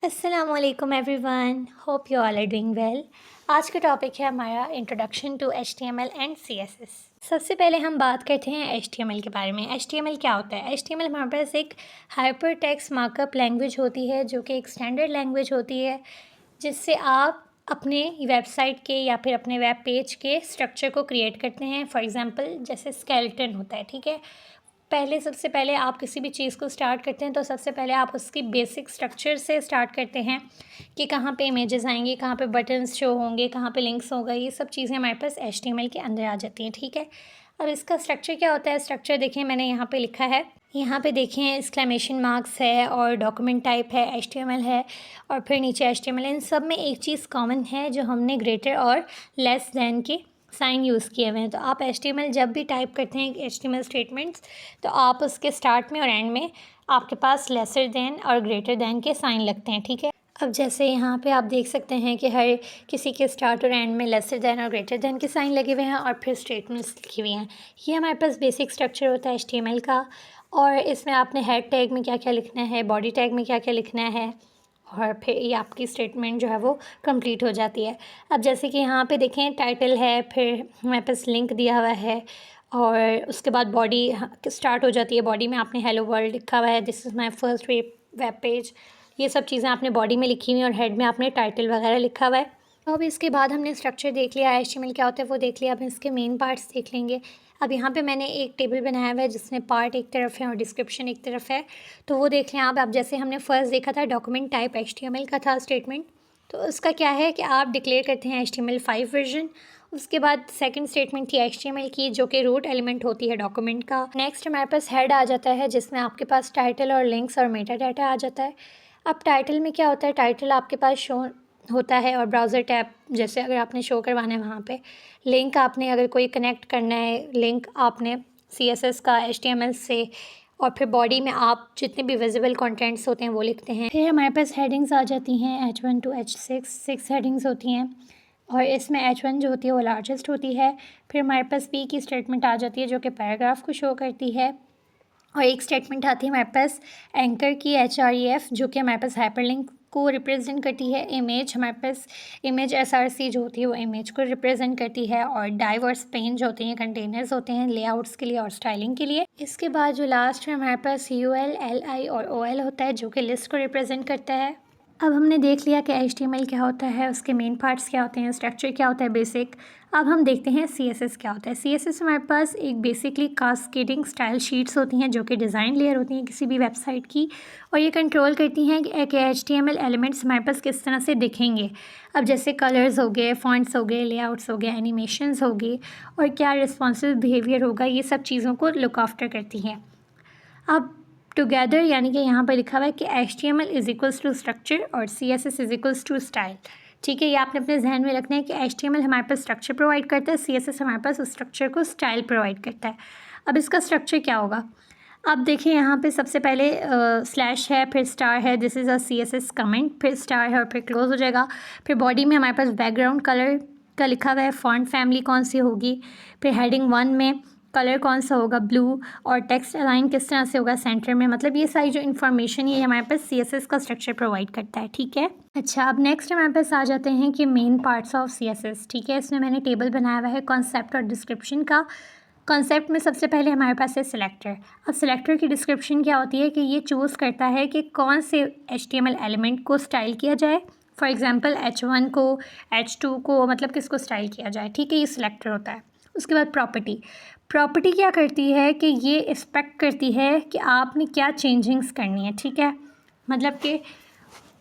Aslam everyone, hope you all are doing well. आज का topic है हमारा introduction to HTML and CSS। सबसे पहले हम बात करते हैं HTML के बारे में। HTML क्या होता है? HTML हमारे पास एक हाइपर टेक्स्ट मार्कअप लैंग्वेज होती है जो कि एक स्टैंडर्ड लैंग्वेज होती है जिससे आप अपने वेबसाइट के या फिर अपने वेब पेज के स्ट्रक्चर को क्रिएट करते हैं। फॉर एग्जांपल जैसे स्केलेटन होता है, ठीक है। सबसे पहले आप किसी भी चीज़ को स्टार्ट करते हैं तो सबसे पहले आप उसकी बेसिक स्ट्रक्चर से स्टार्ट करते हैं कि कहाँ पे इमेजेस आएंगी, कहाँ पे बटन्स शो होंगे, कहाँ पे लिंक्स होगा। ये सब चीज़ें हमारे पास HTML के अंदर आ जाती हैं, ठीक है। अब इसका स्ट्रक्चर क्या होता है? स्ट्रक्चर देखें, मैंने यहाँ पे लिखा है, यहाँ पे देखें एक्सक्लेमेशन मार्क्स है और डॉक्यूमेंट टाइप है, HTML है और फिर नीचे HTML। इन सब में एक चीज़ कॉमन है जो हमने ग्रेटर और लेस दैन के साइन यूज़ किए हुए हैं। तो आप HTML जब भी टाइप करते हैं HTML स्टेटमेंट्स, तो आप उसके स्टार्ट में और एंड में आपके पास लेसर दैन और ग्रेटर दैन के साइन लगते हैं, ठीक है। अब जैसे यहाँ पे आप देख सकते हैं कि हर किसी के स्टार्ट और एंड में लेसर दैन और ग्रेटर दैन के साइन लगे हुए हैं और फिर स्टेटमेंट्स लिखी हुई हैं। ये हमारे पास बेसिक स्ट्रक्चर होता है HTML का। और इसमें आपने हेड टैग में क्या क्या लिखना है, बॉडी टैग में क्या क्या लिखना है, और फिर ये आपकी स्टेटमेंट जो है वो कंप्लीट हो जाती है। अब जैसे कि यहाँ पे देखें, टाइटल है, फिर हमारे पास लिंक दिया हुआ है और उसके बाद बॉडी स्टार्ट हो जाती है। बॉडी में आपने हेलो वर्ल्ड लिखा हुआ है, this is my first web page. ये सब चीज़ें आपने बॉडी में लिखी हुई हैं और हेड में आपने टाइटल वगैरह लिखा हुआ है। तो अब इसके बाद हमने स्ट्रक्चर देख लिया, HTML क्या होता है वो देख लिया। अब इसके मेन पार्ट्स देख लेंगे। अब यहाँ पे मैंने एक टेबल बनाया हुआ है जिसमें पार्ट एक तरफ है और डिस्क्रिप्शन एक तरफ है, तो वो देख लें आप। अब जैसे हमने फर्स्ट देखा था डॉक्यूमेंट टाइप HTML का था स्टेटमेंट, तो उसका क्या है कि आप डिक्लेयर करते हैं HTML5 वर्जन। उसके बाद सेकंड स्टेटमेंट थी HTML की जो कि रूट एलिमेंट होती है डॉक्यूमेंट का। नेक्स्ट हमारे पास हेड आ जाता है जिसमें आपके पास टाइटल और लिंक्स और मेटा डाटा आ जाता है। अब टाइटल में क्या होता है? टाइटल आपके पास शो होता है और ब्राउज़र टैब जैसे अगर आपने शो करवाना है वहाँ पे। लिंक आपने अगर कोई कनेक्ट करना है, लिंक आपने CSS का HTML से, और फिर बॉडी में आप जितने भी विजिबल कंटेंट्स होते हैं वो लिखते हैं। फिर हमारे पास हेडिंग्स आ जाती हैं H1 to H6, 6 हेडिंग्स होती हैं और इसमें H1 जो होती है वो लार्जेस्ट होती है। फिर हमारे पास P की स्टेटमेंट आ जाती है जो कि पैराग्राफ को शो करती है, और एक स्टेटमेंट आती है हमारे पास एंकर की HREF जो कि हमारे पास हाइपरलिंक को रिप्रेजेंट करती है। इमेज हमारे पास इमेज SRC जो होती है वो इमेज को रिप्रेजेंट करती है, और डाइव और स्पेन जो होते हैं कंटेनर्स होते हैं लेआउट्स के लिए और स्टाइलिंग के लिए। इसके बाद जो लास्ट में हमारे पास UL, LI और OL होता है जो कि लिस्ट को रिप्रेजेंट करता है। अब हमने देख लिया कि HTML क्या होता है, उसके मेन पार्ट्स क्या होते हैं, स्ट्रक्चर क्या होता है बेसिक। अब हम देखते हैं CSS क्या होता है। CSS हमारे पास एक बेसिकली कास्केडिंग स्टाइल शीट्स होती हैं जो कि डिज़ाइन लेयर होती हैं किसी भी वेबसाइट की, और ये कंट्रोल करती हैं कि HTML एलिमेंट्स हमारे पास किस तरह से दिखेंगे। अब जैसे कलर्स हो गए, फॉन्ट्स हो गए, लेआउट्स हो गए, एनिमेशंस हो गए, और क्या रिस्पॉन्सिव बिहेवियर होगा, ये सब चीज़ों को लुक आफ्टर करती हैं। अब टुगेदर यानी कि यहाँ पर लिखा हुआ है कि HTML is equals to structure और CSS is equals to style, ठीक है। ये आपने अपने जहन में रखना है कि HTML हमारे पास स्ट्रक्चर प्रोवाइड करता है, CSS हमारे पास उस स्ट्रक्चर को स्टाइल प्रोवाइड करता है। अब इसका स्ट्रक्चर क्या होगा? अब देखिए यहाँ पे सबसे पहले स्लैश है, फिर स्टार है, this is a CSS comment, फिर स्टार है और फिर क्लोज हो जाएगा। फिर बॉडी में हमारे पास बैकग्राउंड कलर का लिखा हुआ है, फॉन्ट फैमिली कौन सी होगी, फिर हेडिंग 1 में कलर कौन सा होगा, ब्लू, और टेक्स्ट अलाइन किस तरह से होगा सेंटर में। मतलब ये सारी जो इन्फॉर्मेशन ये हमारे पास CSS का स्ट्रक्चर प्रोवाइड करता है, ठीक है। अच्छा, अब नेक्स्ट हमारे पास आ जाते हैं कि मेन पार्ट्स ऑफ CSS, ठीक है। इसमें मैंने टेबल बनाया हुआ है कॉन्सेप्ट और डिस्क्रिप्शन का। कॉन्सेप्ट में सबसे पहले हमारे पास है सिलेक्टर। अब सिलेक्टर की डिस्क्रिप्शन क्या होती है कि ये चूज़ करता है कि कौन से HTML एलिमेंट को स्टाइल किया जाए। फॉर एग्जांपल H1 को, H2 को, मतलब किसको स्टाइल किया जाए, ठीक है। ये सिलेक्टर होता है। उसके बाद प्रॉपर्टी क्या करती है कि ये एक्सपेक्ट करती है कि आपने क्या चेंजिंग्स करनी है, ठीक है। मतलब कि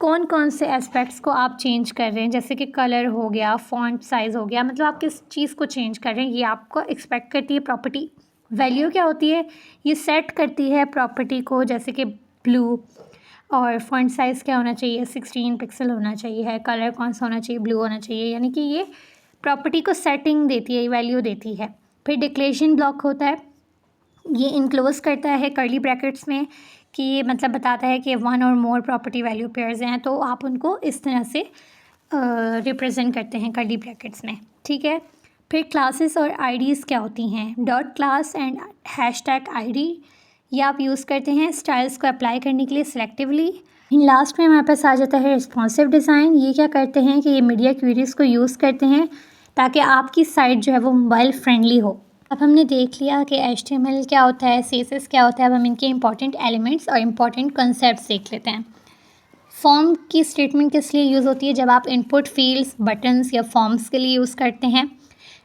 कौन कौन से एस्पेक्ट्स को आप चेंज कर रहे हैं, जैसे कि कलर हो गया, फॉन्ट साइज़ हो गया, मतलब आप किस चीज़ को चेंज कर रहे हैं ये आपको एक्सपेक्ट करती है प्रॉपर्टी। वैल्यू क्या होती है? ये सेट करती है प्रॉपर्टी को, जैसे कि ब्लू, और फॉन्ट साइज़ क्या होना चाहिए, 16 पिक्सल होना चाहिए है, कलर कौन सा होना चाहिए, ब्लू होना चाहिए, यानी कि ये प्रॉपर्टी को सेटिंग देती है, वैल्यू देती है। फिर डिक्लेरेशन ब्लॉक होता है, ये इनक्लोज करता है कर्ली ब्रैकेट्स में कि ये मतलब बताता है कि 1 और मोर प्रॉपर्टी वैल्यू पेयर्स हैं, तो आप उनको इस तरह से रिप्रेजेंट करते हैं कर्ली ब्रैकेट्स में, ठीक है। फिर क्लासेस और आईडीज़ क्या होती हैं, dot class and hashtag ID, ये आप यूज़ करते हैं स्टाइल्स को अप्लाई करने के लिए सिलेक्टिवली। लास्ट में हमारे पास आ जाता है रिस्पॉन्सिव डिज़ाइन। ये क्या करते हैं कि ये मीडिया क्वेरीज को यूज़ करते हैं ताकि आपकी साइट जो है वो मोबाइल फ्रेंडली हो। अब हमने देख लिया कि HTML क्या होता है, CSS क्या होता है। अब हम इनके इंपॉर्टेंट एलिमेंट्स और इम्पॉर्टेंट कॉन्सेप्ट्स देख लेते हैं। फॉर्म की स्टेटमेंट किस लिए यूज़ होती है? जब आप इनपुट फील्ड्स, बटन्स या फॉर्म्स के लिए यूज़ करते हैं।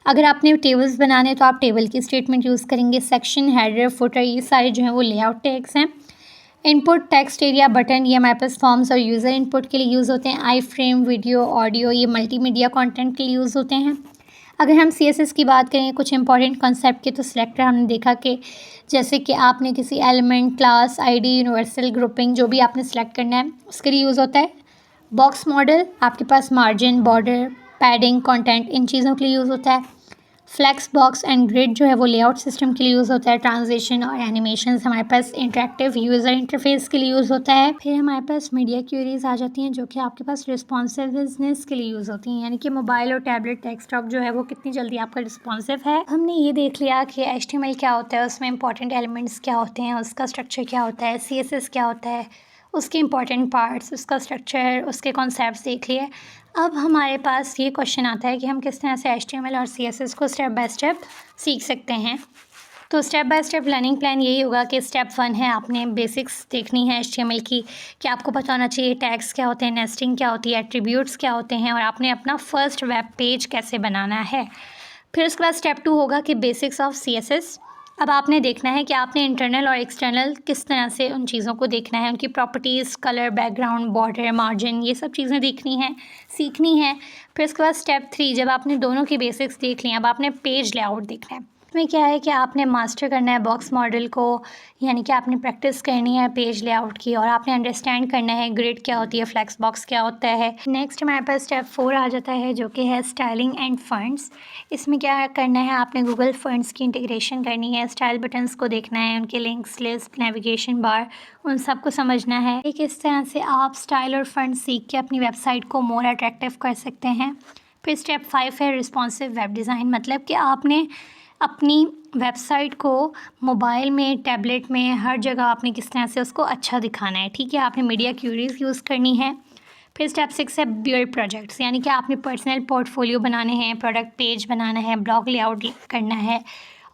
अगर आपने टेबल्स बनाने हैं तो आप टेबल की स्टेटमेंट यूज़ करेंगे। सेक्शन, हेडर, फुटर, ये सारे जो हैं वो लेआउट टैग्स हैं। इनपुट, टेक्स्ट एरिया, बटन, ये हमारे पास फॉर्म्स और यूज़र इनपुट के लिए यूज़ होते हैं। आई फ्रेम, वीडियो, ऑडियो, ये मल्टीमीडिया कंटेंट के लिए यूज़ होते हैं। अगर हम CSS की बात करें कुछ इंपॉर्टेंट कॉन्सेप्ट के, तो सिलेक्टर हमने देखा कि जैसे कि आपने किसी element, class, ID, universal grouping जो भी आपने सेलेक्ट करना है उसके लिए यूज़ होता है। बॉक्स मॉडल आपके पास मार्जिन, बॉर्डर, पैडिंग, कंटेंट, इन चीज़ों के लिए यूज़ होता है। फ्लेक्स बॉक्स एंड ग्रिड जो है वो लेआउट सिस्टम के लिए यूज़ होता है। ट्रांजिशन और एनिमेशंस हमारे पास इंटरेक्टिव यूज़र इंटरफेस के लिए यूज़ होता है। फिर हमारे पास मीडिया क्वेरीज आ जाती हैं जो कि आपके पास रिस्पॉन्सिवनेस के लिए यूज़ होती हैं, यानी कि मोबाइल और टैबलेट डेस्कटॉप जो है वो कितनी जल्दी आपका रिस्पॉन्सिव है। हमने ये देख लिया कि HTML क्या होता है, उसमें इंपॉर्टेंट एलिमेंट्स क्या होते हैं, उसका स्ट्रक्चर क्या होता है। CSS क्या होता है, उसके इंपॉर्टेंट पार्ट्स, उसका स्ट्रक्चर, उसके कॉन्सेप्ट्स देख लिए। अब हमारे पास ये क्वेश्चन आता है कि हम किस तरह से HTML और CSS को स्टेप बाय स्टेप सीख सकते हैं। तो step by step learning plan यही होगा कि स्टेप 1 है, आपने बेसिक्स देखनी है HTML की, कि आपको पता होना चाहिए टैग्स क्या होते हैं, नेस्टिंग क्या होती है, एट्रीब्यूट्स क्या होते हैं, और आपने अपना फर्स्ट वेब पेज कैसे बनाना है। फिर उसके बाद स्टेप 2 होगा कि बेसिक्स ऑफ CSS। अब आपने देखना है कि आपने इंटरनल और एक्सटर्नल किस तरह से उन चीज़ों को देखना है, उनकी properties, colour, background, border, margin, ये सब चीज़ें देखनी है, सीखनी है। फिर उसके बाद स्टेप 3, जब आपने दोनों की बेसिक्स देख ली, अब आपने पेज लेआउट देखना है। इसमें क्या है कि आपने मास्टर करना है बॉक्स मॉडल को, यानी कि आपने प्रैक्टिस करनी है पेज लेआउट की, और आपने अंडरस्टैंड करना है ग्रिड क्या होती है, फ्लेक्स बॉक्स क्या होता है। नेक्स्ट हमारे पास स्टेप 4 आ जाता है जो कि है स्टाइलिंग एंड फॉन्ट्स। इसमें क्या करना है, आपने गूगल फॉन्ट्स की इंटीग्रेशन करनी है, स्टाइल बटन्स को देखना है, उनके लिंक्स, लिस्ट, नेविगेशन बार, उन सब को समझना है। एक इस तरह से आप स्टाइल और फॉन्ट्स सीख के अपनी वेबसाइट को मोर अट्रैक्टिव कर सकते हैं। फिर स्टेप 5 है रिस्पॉन्सिव वेब डिज़ाइन, मतलब कि आपने अपनी वेबसाइट को मोबाइल में, टैबलेट में, हर जगह आपने किस तरह से उसको अच्छा दिखाना है। ठीक है, आपने मीडिया क्वेरीज यूज़ करनी है। फिर स्टेप 6 है बिल्ड प्रोजेक्ट्स, यानी कि आपने पर्सनल पोर्टफोलियो बनाने हैं, प्रोडक्ट पेज बनाना है, ब्लॉग लेआउट करना है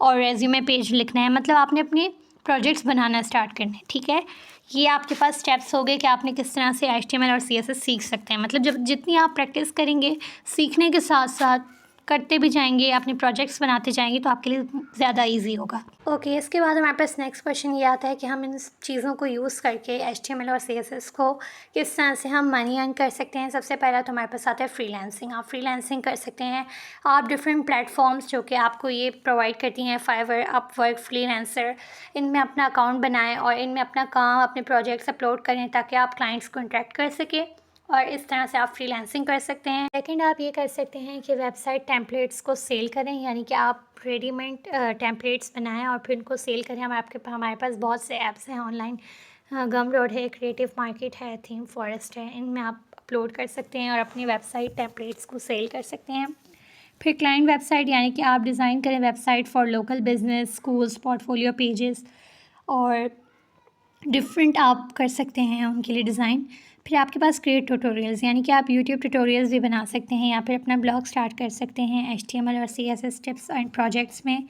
और रेज्यूमे पेज लिखना है, मतलब आपने अपने प्रोजेक्ट्स बनाना स्टार्ट करना है। ठीक है, ये आपके पास स्टेप्स हो गए कि आपने किस तरह से HTML और CSS सीख सकते हैं। मतलब जब जितनी आप प्रैक्टिस करेंगे, सीखने के साथ साथ करते भी जाएंगे, अपने प्रोजेक्ट्स बनाते जाएंगे, तो आपके लिए ज़्यादा इजी होगा। ओके, इसके बाद हमारे पास नेक्स्ट क्वेश्चन ये आता है कि हम इन चीज़ों को यूज़ करके HTML और CSS को किस तरह से हम मनी अर्न कर सकते हैं। सबसे पहला तो हमारे पास आता है फ्रीलांसिंग। आप फ्रीलांसिंग कर सकते हैं। आप डिफरेंट प्लेटफॉर्म्स जो कि आपको ये प्रोवाइड करती हैं, फाइवर, अपवर्क, फ्रीलांसर, इनमें अपना अकाउंट बनाएं और इनमें अपना काम, अपने प्रोजेक्ट्स अपलोड करें ताकि आप क्लाइंट्स को इंटरेक्ट कर सकें, और इस तरह से आप फ्रीलांसिंग कर सकते हैं। सेकंड, आप ये कर सकते हैं कि वेबसाइट टेम्पलेट्स को सेल करें, यानी कि आप रेडीमेड टेम्पलेट्स बनाएं और फिर उनको सेल करें। हमारे पास बहुत से ऐप्स हैं ऑनलाइन, गमरोड है, क्रिएटिव मार्केट है, थीम फॉरेस्ट है, इनमें आप अपलोड कर सकते हैं और अपनी वेबसाइट टेम्पलेट्स को सेल कर सकते हैं। फिर क्लाइंट वेबसाइट, यानी कि आप डिज़ाइन करें website for local business, schools, portfolio pages, और डिफरेंट आप कर सकते हैं उनके लिए डिज़ाइन। फिर आपके पास क्रिएट ट्यूटोरियल्स, यानी कि आप यूट्यूब ट्यूटोरियल्स भी बना सकते हैं या फिर अपना ब्लॉग स्टार्ट कर सकते हैं HTML और CSS टिप्स एंड प्रोजेक्ट्स में।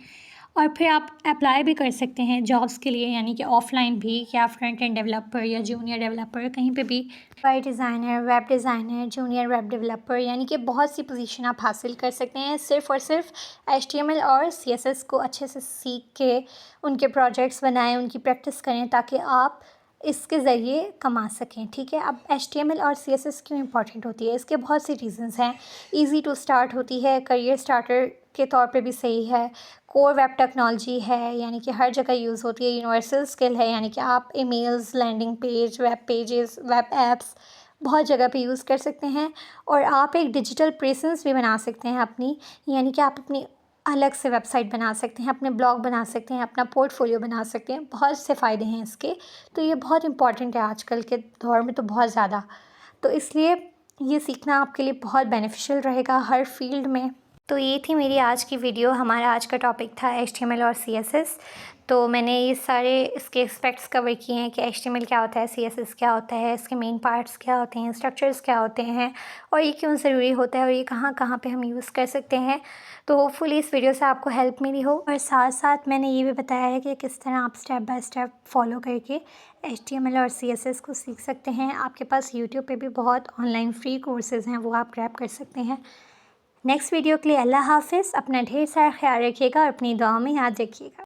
और फिर आप अप्लाई भी कर सकते हैं जॉब्स के लिए, यानी कि ऑफलाइन भी, या फ्रंट एंड डेवलपर या जूनियर डेवलपर, कहीं पे भी। UI designer, web designer, junior web developer, यानी कि बहुत सी पोजीशन आप हासिल कर सकते हैं सिर्फ़ और सिर्फ HTML और CSS को अच्छे से सीख के उनके प्रोजेक्ट्स बनाएं, उनकी प्रैक्टिस करें ताकि आप इसके ज़रिए कमा सकें। ठीक है, अब HTML और CSS क्यों इंपॉर्टेंट होती है, इसके बहुत सी रीज़न्स हैं। ईज़ी टू स्टार्ट होती है, करियर स्टार्टर के तौर पे भी सही है, कोर वेब टेक्नोलॉजी है, यानी कि हर जगह यूज़ होती है, यूनिवर्सल स्किल है, यानी कि आप emails, landing page, web pages, web apps बहुत जगह पे यूज़ कर सकते हैं। और आप एक डिजिटल प्रेजेंस भी बना सकते हैं अपनी, यानी कि आप अपनी अलग से वेबसाइट बना सकते हैं, अपने ब्लॉग बना सकते हैं, अपना पोर्टफोलियो बना सकते हैं। बहुत से फ़ायदे हैं इसके, तो ये बहुत इंपॉर्टेंट है आजकल के दौर में, तो बहुत ज़्यादा। तो इसलिए ये सीखना आपके लिए बहुत बेनिफिशियल रहेगा हर फील्ड में। तो ये थी मेरी आज की वीडियो। हमारा आज का टॉपिक था HTML और CSS। तो मैंने ये सारे इसके एस्पेक्ट्स कवर किए हैं कि HTML क्या होता है, CSS क्या होता है, इसके मेन पार्ट्स क्या होते हैं, स्ट्रक्चर्स क्या होते हैं और ये क्यों ज़रूरी होता है और ये कहाँ कहाँ पे हम यूज़ कर सकते हैं। तो होपफुली इस वीडियो से आपको हेल्प मिली हो। और साथ साथ मैंने ये भी बताया है कि किस तरह आप स्टेप बाय स्टेप फॉलो करके HTML और CSS को सीख सकते हैं। आपके पास यूट्यूब पे भी बहुत ऑनलाइन फ्री कोर्सेज़ हैं, वो आप ग्रैब कर सकते हैं। नेक्स्ट वीडियो के लिए अल्लाह हाफ़िज़। अपना ढेर सारा ख्याल रखिएगा और अपनी दुआ में याद रखिएगा।